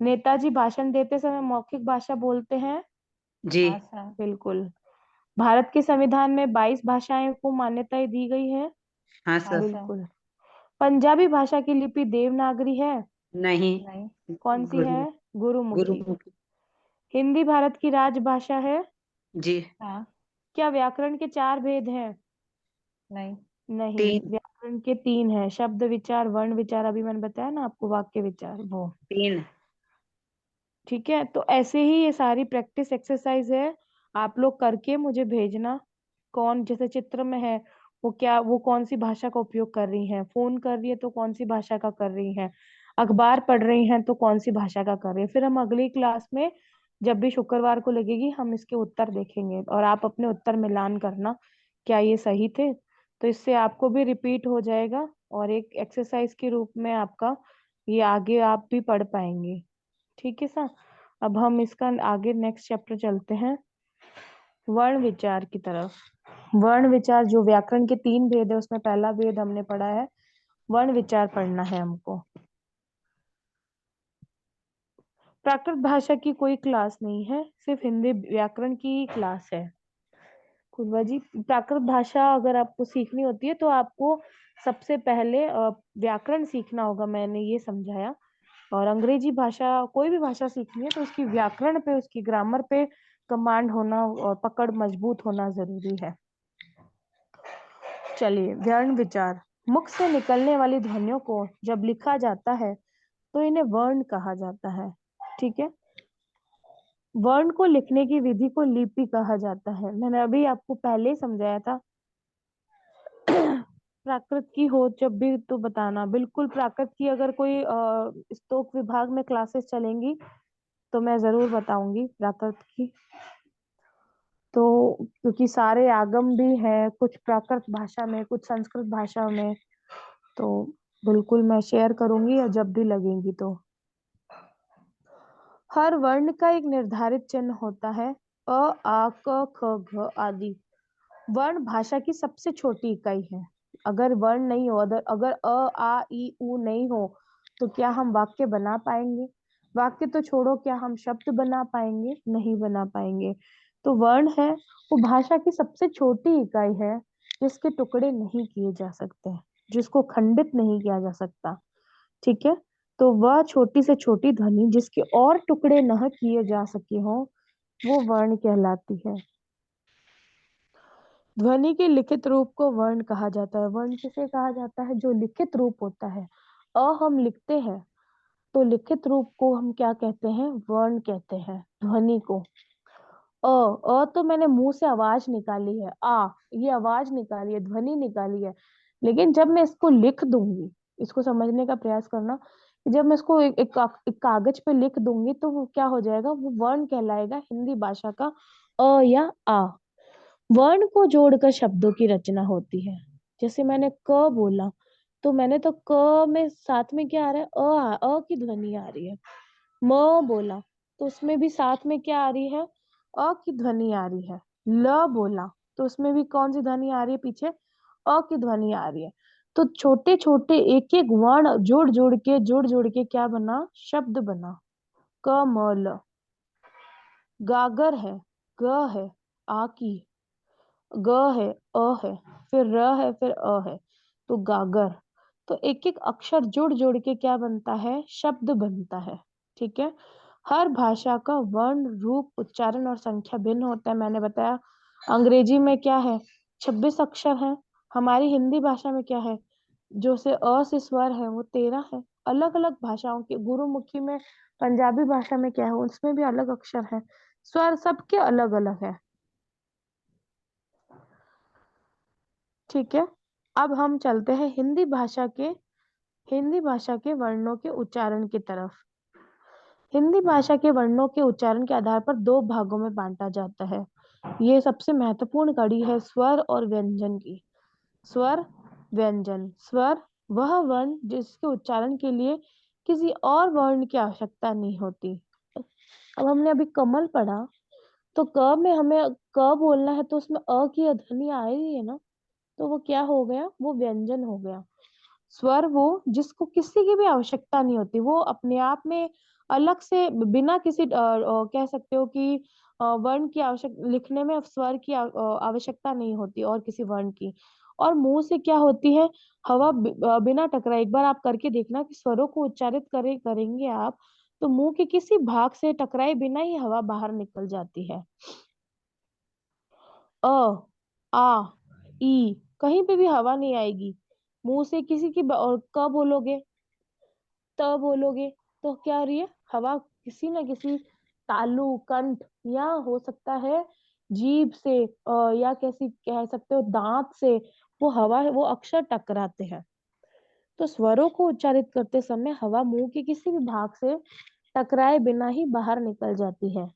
नेताजी भाषण देते समय मौखिक भाषा बोलते हैं? जी। हाँ सर। बिल्कुल। भारत के संविधान में 22 भाषाएं को मान्यता दी गई है? हाँ हाँ सर। सर। बिल्कुल। पंजाबी भाषा की लिपि देवनागरी है? नहीं। नहीं। कौन सी है? गुरु गुरुमुखी। गुरुमुखी। हिंदी भारत की राजभाषा है? जी। हाँ। क्या व्याकरण के 4 भेद हैं? नहीं। नहीं, तीन। व्याकरण के 3 है। शब्द विचार, वर्ण विचार, अभी मैंने बताया ना आपको, वाक्य विचार, वो। तीन। ठीक है, तो ऐसे ही ये सारी प्रैक्टिस एक्सरसाइज है। आप लोग करके मुझे भेजना। कौन जैसे चित्र में है, वो कौन सी भाषा का उपयोग कर रही हैं, फोन कर रही है तो कौन सी भाषा का कर रही हैं, अखबार पढ़ रही हैं तो कौन सी भाषा का कर रही है। फिर हम अगली क्लास में, जब भी शुक्रवार को लगेगी, हम इसके उत्तर देखेंगे, और आप अपने उत्तर मिलान करना, क्या ये सही थे। तो इससे आपको भी रिपीट हो जाएगा, और एक एक्सरसाइज के रूप में आपका ये आगे आप भी पढ़ पाएंगे। ठीक है सर। अब हम इसका आगे नेक्स्ट चैप्टर चलते हैं, वर्ण विचार की तरफ। वर्ण विचार जो व्याकरण के 3 भेद है, उसमें पहला भेद हमने पढ़ा है, वर्ण विचार पढ़ना है हमको। प्राकृत भाषा की कोई क्लास नहीं है, सिर्फ हिंदी व्याकरण की ही क्लास है। कुर्वा जी, प्राकृत भाषा अगर आपको सीखनी होती है तो आपको सबसे पहले व्याकरण सीखना होगा, मैंने ये समझाया। और अंग्रेजी भाषा, कोई भी भाषा सीखनी है तो उसकी व्याकरण पे, उसकी ग्रामर पे कमांड होना और पकड़ मजबूत होना जरूरी है। चलिए, वर्ण विचार। मुख से निकलने वाली ध्वनियों को जब लिखा जाता है तो इन्हें वर्ण कहा जाता है। ठीक है। वर्ण को लिखने की विधि को लिपि कहा जाता है, मैंने अभी आपको पहले ही समझाया था। प्राकृत की हो जब भी तो बताना, बिल्कुल प्राकृत की अगर कोई स्तोक विभाग में क्लासेस चलेंगी तो मैं जरूर बताऊंगी प्राकृत की। तो क्योंकि सारे आगम भी है, कुछ प्राकृत भाषा में, कुछ संस्कृत भाषा में, तो बिल्कुल मैं शेयर करूंगी या जब भी लगेंगी तो। हर वर्ण का एक निर्धारित चिन्ह होता है, अ, आ, क, ख, घ आदि। वर्ण भाषा की सबसे छोटी इकाई है। अगर वर्ण नहीं हो, अगर अगर अ आ ई उ नहीं हो तो क्या हम वाक्य बना पाएंगे? वाक्य तो छोड़ो, क्या हम शब्द बना पाएंगे? नहीं बना पाएंगे। तो वर्ण है वो भाषा की सबसे छोटी इकाई है, जिसके टुकड़े नहीं किए जा सकते, जिसको खंडित नहीं किया जा सकता। ठीक है, तो वह छोटी से छोटी ध्वनि जिसके और टुकड़े न किए जा सके हो, वो वर्ण कहलाती है। ध्वनि के लिखित रूप को वर्ण कहा जाता है। वर्ण किसे कहा जाता है? जो लिखित रूप होता है। अ हम लिखते हैं तो लिखित रूप को हम क्या कहते हैं? वर्ण कहते हैं ध्वनि को। तो मैंने मुंह से आवाज निकाली है, ये आवाज निकाली है, ध्वनि निकाली है। लेकिन जब मैं इसको लिख दूंगी, इसको समझने का प्रयास करना, कि जब मैं इसको एक कागज पे लिख दूंगी तो वो क्या हो जाएगा? वो वर्ण कहलाएगा हिंदी भाषा का अ या आ। वर्ण को जोड़कर शब्दों की रचना होती है। जैसे मैंने क बोला तो मैंने तो क में साथ में क्या आ रहा है? अ की ध्वनि आ रही है। म बोला तो उसमें भी साथ में क्या आ रही है? अ की ध्वनि आ रही है। ल बोला तो उसमें भी कौन सी ध्वनि आ रही है पीछे? अ की ध्वनि आ रही है। तो छोटे छोटे एक एक वर्ण जोड़ जोड़ के क्या बना? शब्द बना। क म ल। गागर है, ग है, आ की, ग है, अ है, फिर र है, फिर अ है, तो गागर। तो एक एक अक्षर जोड़ जोड़ के क्या बनता है? शब्द बनता है। ठीक है, हर भाषा का वर्ण, रूप, उच्चारण और संख्या भिन्न होता है। मैंने बताया अंग्रेजी में क्या है? 26 अक्षर है। हमारी हिंदी भाषा में क्या है? जो से अ से स्वर है वो 13 है। अलग अलग भाषाओं के, गुरुमुखी में, पंजाबी भाषा में क्या है? उसमें भी अलग अक्षर है। स्वर सबके अलग अलग है। ठीक है, अब हम चलते हैं हिंदी भाषा के वर्णों के उच्चारण की तरफ। हिंदी भाषा के वर्णों के उच्चारण के आधार पर दो भागों में बांटा जाता है। ये सबसे महत्वपूर्ण कड़ी है स्वर और व्यंजन की। स्वर, व्यंजन। स्वर वह वर्ण जिसके उच्चारण के लिए किसी और वर्ण की आवश्यकता नहीं होती। अब हमने अभी कमल पढ़ा, तो क में हमें क बोलना है तो उसमें अ की ध्वनि आ रही है ना, तो वो क्या हो गया? वो व्यंजन हो गया। स्वर वो जिसको किसी की भी आवश्यकता नहीं होती, वो अपने आप में अलग से बिना किसी कह सकते हो कि वर्ण की आवश्यक लिखने में स्वर की आवश्यकता नहीं होती और किसी वर्ण की। और मुंह से क्या होती है? हवा बिना टकराए, एक बार आप करके देखना कि स्वरों को उच्चारित करेंगे आप, तो मुंह के किसी भाग से टकराए बिना ही हवा बाहर निकल जाती है। अ, आ, ई, कहीं पे भी हवा नहीं आएगी मुंह से किसी की। और क बोलोगे, त बोलोगे, तो क्या हो रही है? हवा किसी ना किसी तालु, कंठ, या हो सकता है जीभ से, या कैसी कह सकते हो दांत से, वो हवा, वो अक्षर टकराते हैं। तो स्वरों को उच्चारित करते समय हवा मुंह के किसी भी भाग से टकराए बिना ही बाहर निकल जाती है।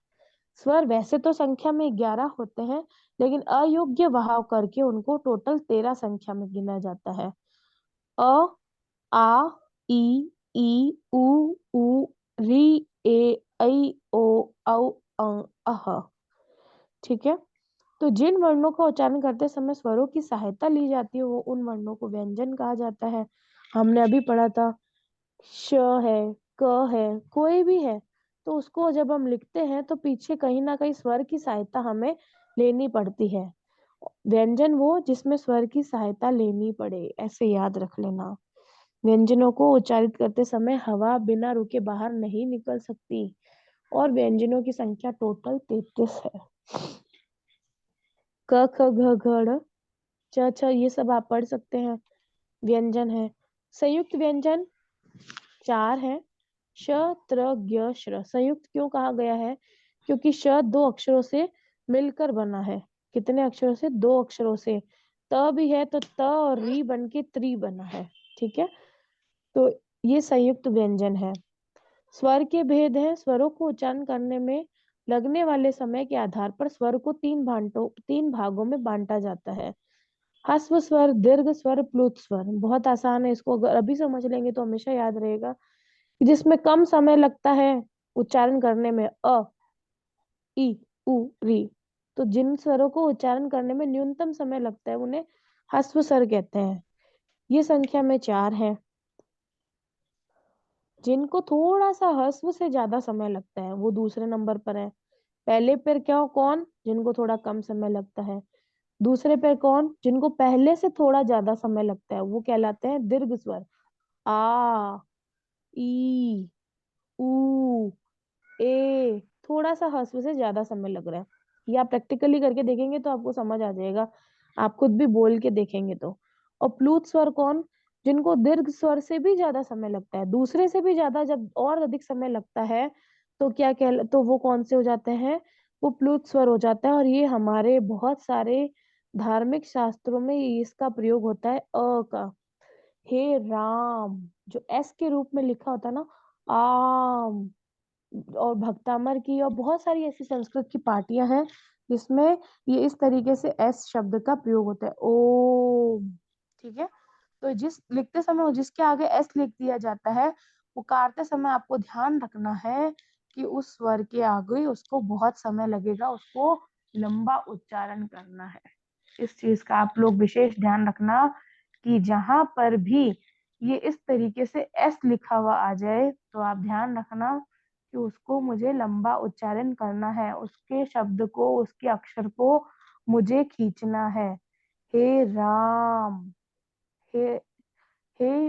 स्वर वैसे तो संख्या में 11 होते हैं, लेकिन अयोग्य बहाव करके उनको टोटल 13 संख्या में गिना जाता है। अ, आ, ई, उ, री, ए, ऐ, ओ, औ, अह। ठीक है, तो जिन वर्णों का उच्चारण करते समय स्वरों की सहायता ली जाती है वो उन वर्णों को व्यंजन कहा जाता है। हमने अभी पढ़ा था, श है, क है, कोई भी है, तो उसको जब हम लिखते हैं तो पीछे कहीं ना कहीं स्वर की सहायता हमें लेनी पड़ती है। व्यंजन वो जिसमें स्वर की सहायता लेनी पड़े, ऐसे याद रख लेना। व्यंजनों को उच्चारित करते समय हवा बिना रुके बाहर नहीं निकल सकती, और व्यंजनों की संख्या टोटल 33 है। क, ख, घ, घ, ड़, च, छ, ये सब आप पढ़ सकते हैं, व्यंजन है। संयुक्त व्यंजन 4 है। श, त्र, ज्ञ, श्र। संयुक्त क्यों कहा गया है? क्योंकि श 2 अक्षरों से मिलकर बना है। कितने अक्षरों से? 2 अक्षरों से। त त भी है तो त और री बन के त्री बना है। ठीक है, तो ये संयुक्त व्यंजन है। स्वर के भेद हैं। स्वरों को उच्चारण करने में लगने वाले समय के आधार पर स्वर को तीन भागों में बांटा जाता है। ह्रस्व स्वर, दीर्घ स्वर, प्लुत स्वर। बहुत आसान है, इसको अगर अभी समझ लेंगे तो हमेशा याद रहेगा कि जिसमें कम समय लगता है उच्चारण करने में, अ, ई, उ, री, तो जिन स्वरों को उच्चारण करने में न्यूनतम समय लगता है उन्हें ह्रस्व स्वर कहते हैं। ये संख्या में 4 है। जिनको थोड़ा सा ह्रस्व से ज्यादा समय लगता है वो दूसरे नंबर पर है। पहले पर क्या, कौन, जिनको थोड़ा कम समय लगता है। दूसरे पर कौन, जिनको पहले से थोड़ा ज्यादा समय लगता है, वो कहलाते हैं दीर्घ स्वर। आ, ई, ऊ, ए, थोड़ा सा ह्रस्व से ज्यादा समय लग रहा है। ये आप प्रैक्टिकली करके देखेंगे तो आपको समझ आ जाएगा, आप खुद भी बोल के देखेंगे तो। और प्लूत स्वर कौन, जिनको दीर्घ स्वर से भी ज्यादा समय लगता है, दूसरे से भी ज्यादा जब और अधिक समय लगता है तो क्या कह, तो वो कौन से हो जाते हैं, वो प्लूत स्वर हो जाता है। और ये हमारे बहुत सारे धार्मिक शास्त्रों में इसका प्रयोग होता है, अ का। हे राम, जो एस के रूप में लिखा होता है ना, आम, और भक्तामर की और बहुत सारी ऐसी संस्कृत की पार्टियां हैं जिसमें ये इस तरीके से एस शब्द का प्रयोग होता है, ओम। ठीक है, तो जिस लिखते समय जिसके आगे एस लिख दिया जाता है, पुकारते समय आपको ध्यान रखना है कि उस स्वर के आगे उसको बहुत समय लगेगा, उसको लंबा उच्चारण करना है। इस चीज का आप लोग विशेष ध्यान रखना कि जहां पर भी ये इस तरीके से एस लिखा हुआ आ जाए तो आप ध्यान रखना कि उसको मुझे लंबा उच्चारण करना है, उसके शब्द को, उसके अक्षर को मुझे खींचना है। हे राम, हे हे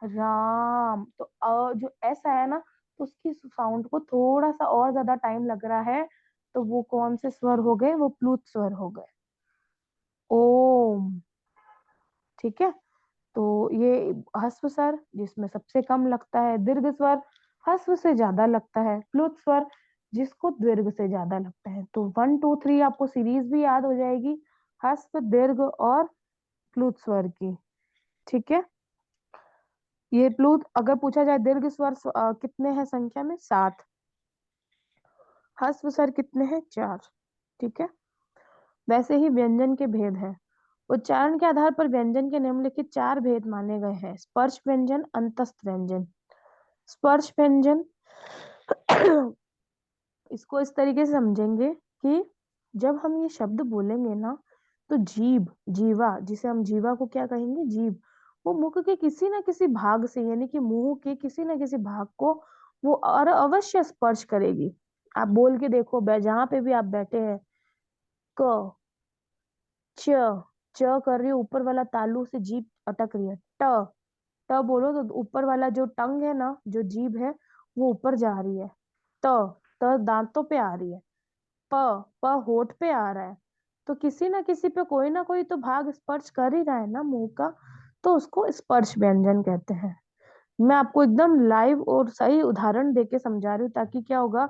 राम, तो जो एस आया ना, तो उसकी साउंड को थोड़ा सा और ज्यादा टाइम लग रहा है, तो वो कौन से स्वर हो गए, वो प्लूत स्वर हो गए, ओम। ठीक है, तो ये ह्रस्व स्वर जिसमें सबसे कम लगता है, दीर्घ स्वर ह्रस्व से ज्यादा लगता है, प्लुत स्वर जिसको दीर्घ से ज्यादा लगता है। तो 1 2 3 आपको सीरीज भी याद हो जाएगी, ह्रस्व, दीर्घ और प्लुत स्वर की। ठीक है, ये प्लुत, अगर पूछा जाए दीर्घ स्वर कितने हैं संख्या में, 7। ह्रस्व स्वर कितने हैं, 4। ठीक है, वैसे ही व्यंजन के भेद हैं। उच्चारण के आधार पर व्यंजन के निम्नलिखित 4 भेद माने गए हैं। स्पर्श व्यंजन, अंतस्थ व्यंजन। स्पर्श व्यंजन इसको इस तरीके से समझेंगे कि जब हम ये शब्द बोलेंगे ना, तो जीभ, जीवा, जिसे हम जीवा को क्या कहेंगे, जीभ, वो मुख के किसी ना किसी भाग से, यानी कि मुंह के किसी ना किसी भाग को वो और अवश्य स्पर्श करेगी। आप बोल के देखो, जहां पे भी आप बैठे हैं, क, च, च कर रही हो, ऊपर वाला तालू से जीभ अटक रही है, ट, ट बोलो तो ऊपर वाला जो टंग है ना, जो जीभ है, वो ऊपर जा रही है। त, त दांतों पे आ रही है। प, प होठ पे आ रहा है। तो किसी ना किसी पे कोई ना कोई तो भाग स्पर्श कर ही रहा है ना मुंह का, तो उसको स्पर्श व्यंजन कहते हैं। मैं आपको एकदम लाइव और सही उदाहरण देके समझा रही हूँ, ताकि क्या होगा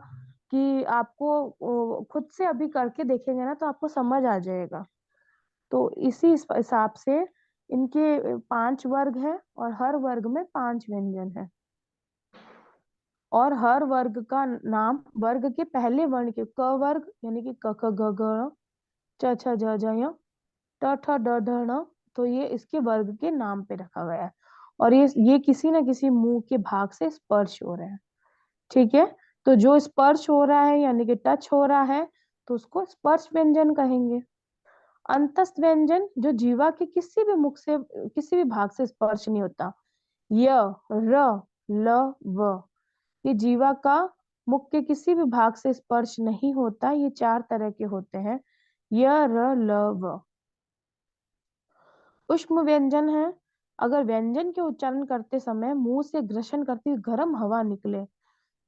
कि आपको खुद से अभी करके देखेंगे ना तो आपको समझ आ जाएगा। तो इसी हिसाब से इनके 5 वर्ग हैं और हर वर्ग में 5 व्यंजन है। और हर वर्ग का नाम वर्ग के पहले वर्ण के, क वर्ग यानी कि क ख ग घ ङ, च छ ज झ ञ, ट ठ ड ढ ण, तो ये इसके वर्ग के नाम पे रखा गया है। और ये किसी ना किसी मुंह के भाग से स्पर्श हो रहे हैं। ठीक है, तो जो स्पर्श हो रहा है यानी कि टच हो रहा है, तो उसको स्पर्श व्यंजन कहेंगे। अंतस्थ व्यंजन जो जीवा के किसी भी मुख से, किसी भी भाग से स्पर्श नहीं होता, य, र, ल, व, ये जीवा का मुख के किसी भी भाग से स्पर्श नहीं होता। ये 4 तरह के होते हैं, य, र, ल, व। उष्म व्यंजन है, अगर व्यंजन के उच्चारण करते समय मुंह से घर्षण करती हुई गर्म हवा निकले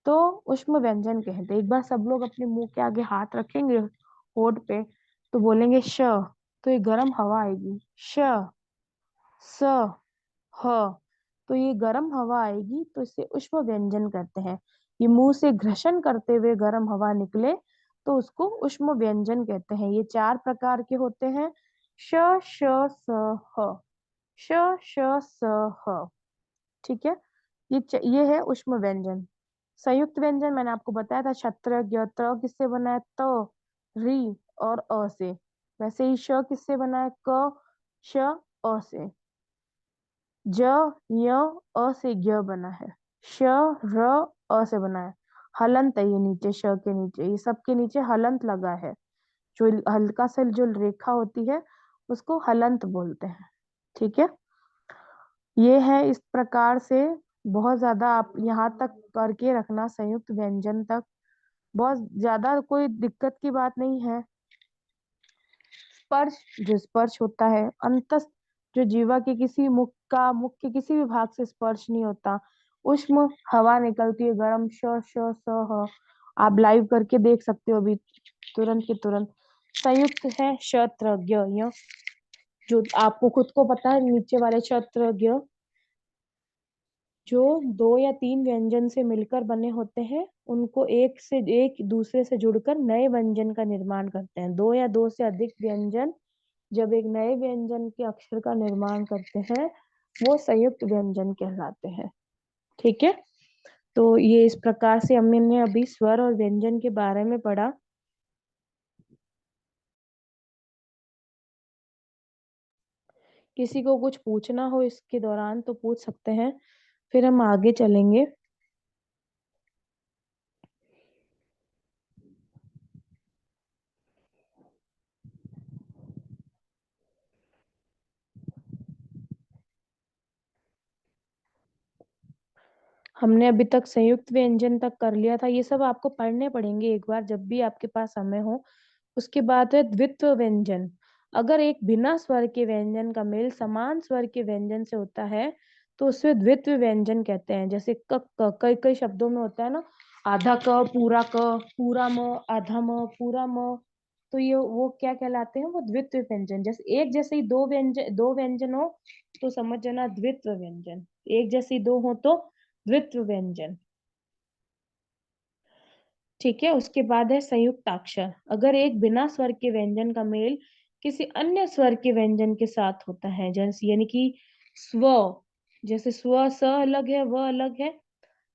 तो उष्म व्यंजन कहते हैं। एक बार सब लोग अपने मुंह के आगे हाथ रखेंगे होठ पे, तो बोलेंगे श, तो ये गर्म हवा आएगी, श, स, ह, तो ये गर्म हवा आएगी, तो इसे उष्म व्यंजन कहते हैं। ये मुंह से घर्षण करते हुए गर्म हवा निकले तो उसको उष्म व्यंजन कहते हैं। ये 4 प्रकार के होते हैं, श श स ह, श श स ह। ठीक है, ये है उष्म व्यंजन। संयुक्त व्यंजन मैंने आपको बताया था, छत्र ज्ञ किससे बना है, त री और अ से। वैसे ही श किससे बना है, क श अ से। ज य अ से ज्ञ बना है। श र अ से बना है। हलंत है ये नीचे, श के नीचे, ये सब के नीचे हलंत लगा है। जो हल्का सा जो रेखा होती है उसको हलंत बोलते हैं। ठीक है, ये है इस प्रकार से। बहुत ज्यादा आप यहाँ तक करके रखना, संयुक्त व्यंजन तक बहुत ज्यादा कोई दिक्कत की बात नहीं है। स्पर्श, जो स्पर्श होता है, अंतस, जो जीवा के किसी मुख के किसी भी भाग से स्पर्श नहीं होता। उष्म, हवा निकलती है गर्म, श श स ह। आप लाइव करके देख सकते हो अभी, तुरंत के तुरंत। संयुक्त है क्षत्र ज्ञ य, जो आपको खुद को पता है, नीचे वाले क्षत्र ज्ञ जो 2 या 3 व्यंजन से मिलकर बने होते हैं, उनको एक दूसरे से जुड़कर नए व्यंजन का निर्माण करते हैं। 2 या 2 से अधिक व्यंजन जब एक नए व्यंजन के अक्षर का निर्माण करते हैं, वो संयुक्त व्यंजन कहलाते हैं। ठीक है, तो ये इस प्रकार से हमने अभी स्वर और व्यंजन के बारे में पढ़ा। किसी को कुछ पूछना हो इसके दौरान तो पूछ सकते हैं, फिर हम आगे चलेंगे। हमने अभी तक संयुक्त व्यंजन तक कर लिया था, ये सब आपको पढ़ने पड़ेंगे एक बार जब भी आपके पास समय हो। उसके बाद है द्वित्व व्यंजन। अगर एक बिना स्वर के व्यंजन का मेल समान स्वर के व्यंजन से होता है तो उसे द्वित्व व्यंजन कहते हैं। जैसे कई कई शब्दों में होता है ना, आधा क, पूरा म, आधा म, पूरा म। तो ये वो क्या कहलाते हैं, वो द्वित्व व्यंजन। जैसे एक जैसे ही दो व्यंजन हो तो समझ जाना द्वित्व व्यंजन। एक जैसी दो हो तो द्वित्व व्यंजन। ठीक है, उसके बाद है संयुक्ताक्षर। अगर एक बिना स्वर के व्यंजन का मेल किसी अन्य स्वर के व्यंजन के साथ होता है, जैसे यानी कि स्व, जैसे स्व स अलग है, व अलग है,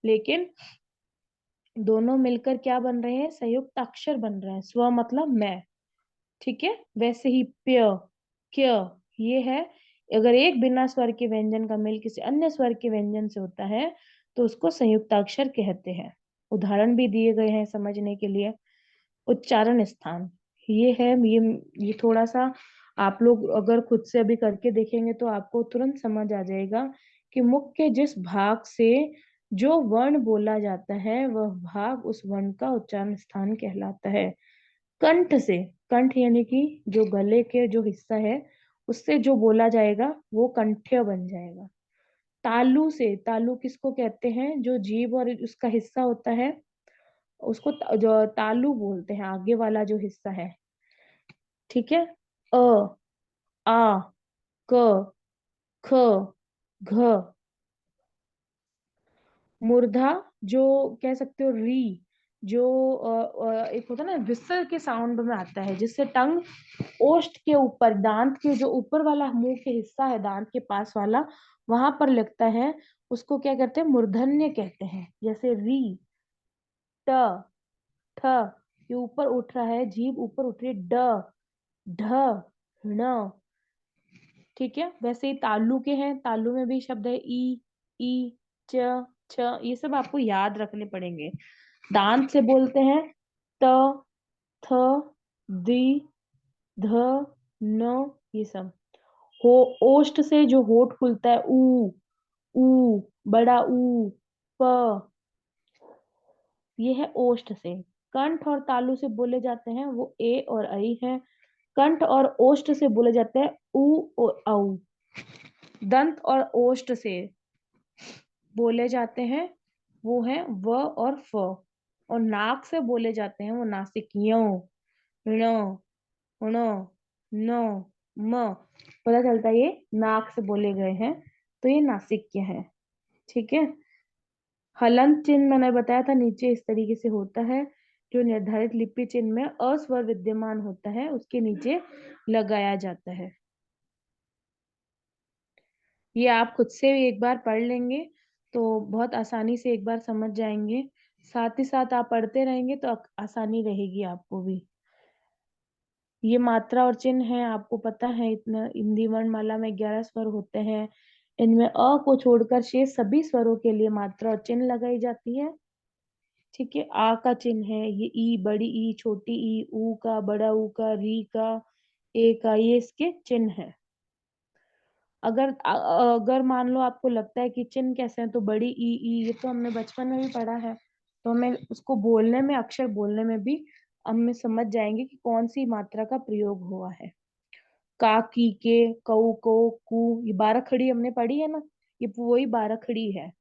लेकिन दोनों मिलकर क्या बन रहे हैं, संयुक्त अक्षर बन रहे हैं। स्व मतलब मैं। ठीक है, वैसे ही प्य, क्य, ये है। अगर एक बिना स्वर के व्यंजन का मेल किसी अन्य स्वर के व्यंजन से होता है तो उसको संयुक्ताक्षर कहते हैं। उदाहरण भी दिए गए हैं समझने के लिए। उच्चारण स्थान, ये है, ये थोड़ा सा आप लोग अगर खुद से अभी करके देखेंगे तो आपको तुरंत समझ आ जाएगा कि मुख के जिस भाग से जो वर्ण बोला जाता है वह भाग उस वर्ण का उच्चारण स्थान कहलाता है। कंठ से, कंठ यानी कि जो गले के जो हिस्सा है उससे जो बोला जाएगा वो कंठ्य बन जाएगा। तालु से, तालु किसको कहते हैं, जो जीभ और उसका हिस्सा होता है उसको जो तालु बोलते हैं, आगे वाला जो हिस्सा है। ठीक है, अ, आ, क, ख, घ। मूर्धा, जो कह सकते हो री, जो एक होता है ना विसर के साउंड में आता है, जिससे टंग ओष्ठ के ऊपर, दांत के जो ऊपर वाला मुंह के हिस्सा है, दांत के पास वाला, वहां पर लगता है, उसको क्या कहते हैं, मूर्धन्य कहते हैं। जैसे री, ट, ठ, ये ऊपर उठ रहा है, जीभ ऊपर उठ रही है, ड, ढ, ण। ठीक है, वैसे ही तालु के हैं, तालु में भी शब्द है ई, च, छ, ये सब आपको याद रखने पड़ेंगे। दांत से बोलते हैं त, थ, दी, ध, न, ये सब। हो, ओष्ठ से जो होठ खुलता है, ऊ, बड़ा ऊ, प, ये है ओष्ठ से। कंठ और तालु से बोले जाते हैं वो ए और ऐ है। कंठ और ओष्ठ से बोले जाते हैं उ और औ। दंत और ओष्ठ से बोले जाते हैं वो है व और फ। और नाक से बोले जाते हैं वो नासिक, यो, ण, ण, न, म। पता चलता है ये नाक से बोले गए हैं, तो ये नासिक्य है। ठीक है, हलंत चिन्ह मैंने बताया था नीचे इस तरीके से होता है। जो निर्धारित लिपि चिन्ह में अस्वर विद्यमान होता है उसके नीचे लगाया जाता है। ये आप खुद से भी एक बार पढ़ लेंगे तो बहुत आसानी से एक बार समझ जाएंगे। साथ ही साथ आप पढ़ते रहेंगे तो आसानी रहेगी आपको भी। ये मात्रा और चिन्ह है, आपको पता है इतना। हिंदी वर्णमाला में 11 स्वर होते हैं। इनमें अ को छोड़कर शेष सभी स्वरों के लिए मात्रा और चिन्ह लगाई जाती है। ठीक है, आ का चिन्ह है, ये ई, बड़ी ई, छोटी ई, ऊ का, बड़ा ऊ का, री का, ए का, ये इसके चिन्ह है। अगर मान लो आपको लगता है कि चिन्ह कैसे हैं, तो बड़ी ई, ये तो हमने बचपन में भी पढ़ा है, तो हमें उसको बोलने में, अक्षर बोलने में भी हमें समझ जाएंगे कि कौन सी मात्रा का प्रयोग हुआ है। का, की, के, कऊ, को, कु, ये 12 खड़ी हमने पढ़ी है ना, ये वही 12 खड़ी है।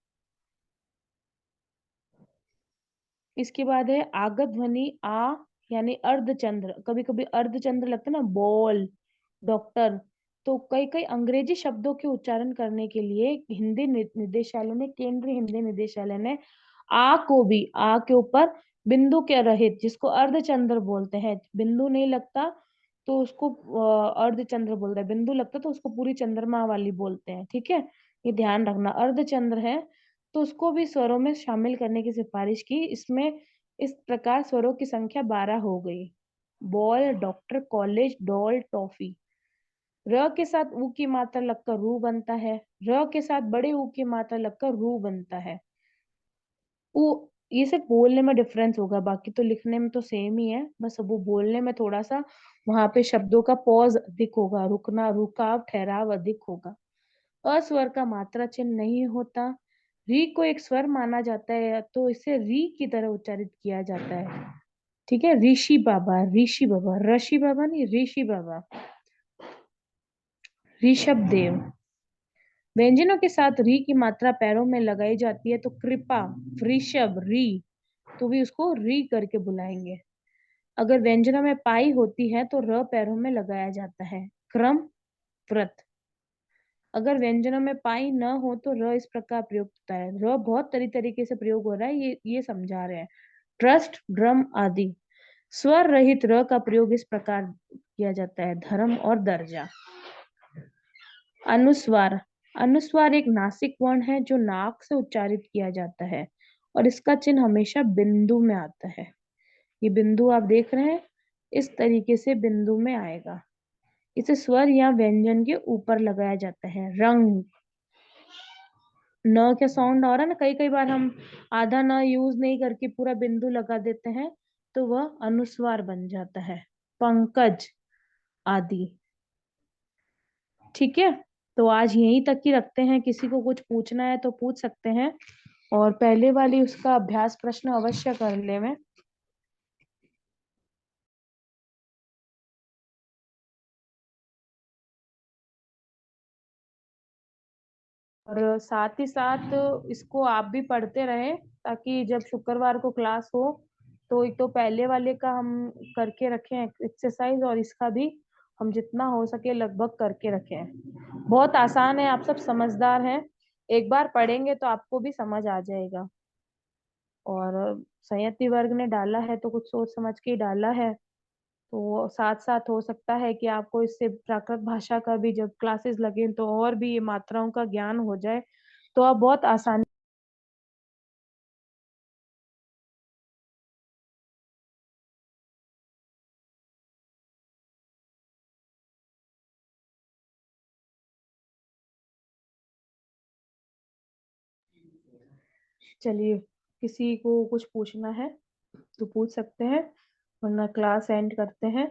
इसके बाद है आगत ध्वनि आ, यानी अर्धचंद्र। कभी कभी अर्धचंद्र लगता है ना, बॉल, डॉक्टर। तो कई कई अंग्रेजी शब्दों के उच्चारण करने के लिए हिंदी निदेशालय ने, केंद्रीय हिंदी निदेशालय ने आ को भी, आ के ऊपर बिंदु के रहित, जिसको अर्धचंद्र बोलते हैं, बिंदु नहीं लगता तो उसको अर्धचंद्र बोलते हैं, बिंदु लगता तो उसको पूरी चंद्रमा वाली बोलते हैं। ठीक है, ये ध्यान रखना। अर्धचंद्र है तो उसको भी स्वरों में शामिल करने की सिफारिश की। इसमें इस प्रकार स्वरों की संख्या 12 हो गई। Ball, doctor, college, doll, toffee. र के साथ ऊ की मात्रा लगकर रू बनता है। र के साथ बड़े ऊ की मात्रा लगकर रू बनता है। ऊ, ये सिर्फ बोलने में डिफरेंस होगा, बाकी तो लिखने में तो सेम ही है, बस वो बोलने में थोड़ा सा वहां पे शब्दों का पॉज अधिक होगा, रुकना, रुकाव, ठहराव अधिक होगा। अस्वर का मात्रा चिन्ह नहीं होता। री को एक स्वर माना जाता है तो इसे री की तरह उच्चारित किया जाता है। ठीक है, ऋषि बाबा, ऋषि बाबा, ऋषि बाबा नहीं, ऋषि बाबा। ऋषभ देव। व्यंजनों के साथ री की मात्रा पैरों में लगाई जाती है तो कृपा, वृषभ, री, तो भी उसको री करके बुलाएंगे। अगर व्यंजनों में पाई होती है तो र पैरों में लगाया जाता है। क्रम, व्रत। अगर व्यंजनों में पाई न हो तो र इस प्रकार प्रयोग होता है। र बहुत तरीके से प्रयोग हो रहा है, ये समझा रहे हैं। ट्रस्ट, ड्रम आदि। स्वर रहित र का प्रयोग इस प्रकार किया जाता है। धर्म और दर्जा। अनुस्वार। अनुस्वार एक नासिक वर्ण है जो नाक से उच्चारित किया जाता है और इसका चिन्ह हमेशा बिंदु में आता है। ये बिंदु आप देख रहे हैं, इस तरीके से बिंदु में आएगा। इसे स्वर या व्यंजन के ऊपर लगाया जाता है। रंग। न का साउंड आ रहा है ना, कई कई बार हम आधा न यूज नहीं करके पूरा बिंदु लगा देते हैं तो वह अनुस्वार बन जाता है। पंकज आदि। ठीक है, तो आज यहीं तक ही रखते हैं। किसी को कुछ पूछना है तो पूछ सकते हैं, और पहले वाली उसका अभ्यास प्रश्न अवश्य कर ले में। और साथ ही साथ इसको आप भी पढ़ते रहें ताकि जब शुक्रवार को क्लास हो तो एक तो पहले वाले का हम करके रखें एक्सरसाइज, और इसका भी हम जितना हो सके लगभग करके रखें। बहुत आसान है, आप सब समझदार हैं, एक बार पढ़ेंगे तो आपको भी समझ आ जाएगा। और संयति वर्ग ने डाला है तो कुछ सोच समझ के ही डाला है। तो साथ साथ हो सकता है कि आपको इससे प्राकृत भाषा का भी जब क्लासेस लगे तो और भी ये मात्राओं का ज्ञान हो जाए, तो आप बहुत आसानी। चलिए, किसी को कुछ पूछना है तो पूछ सकते हैं, वरना क्लास एंड करते हैं।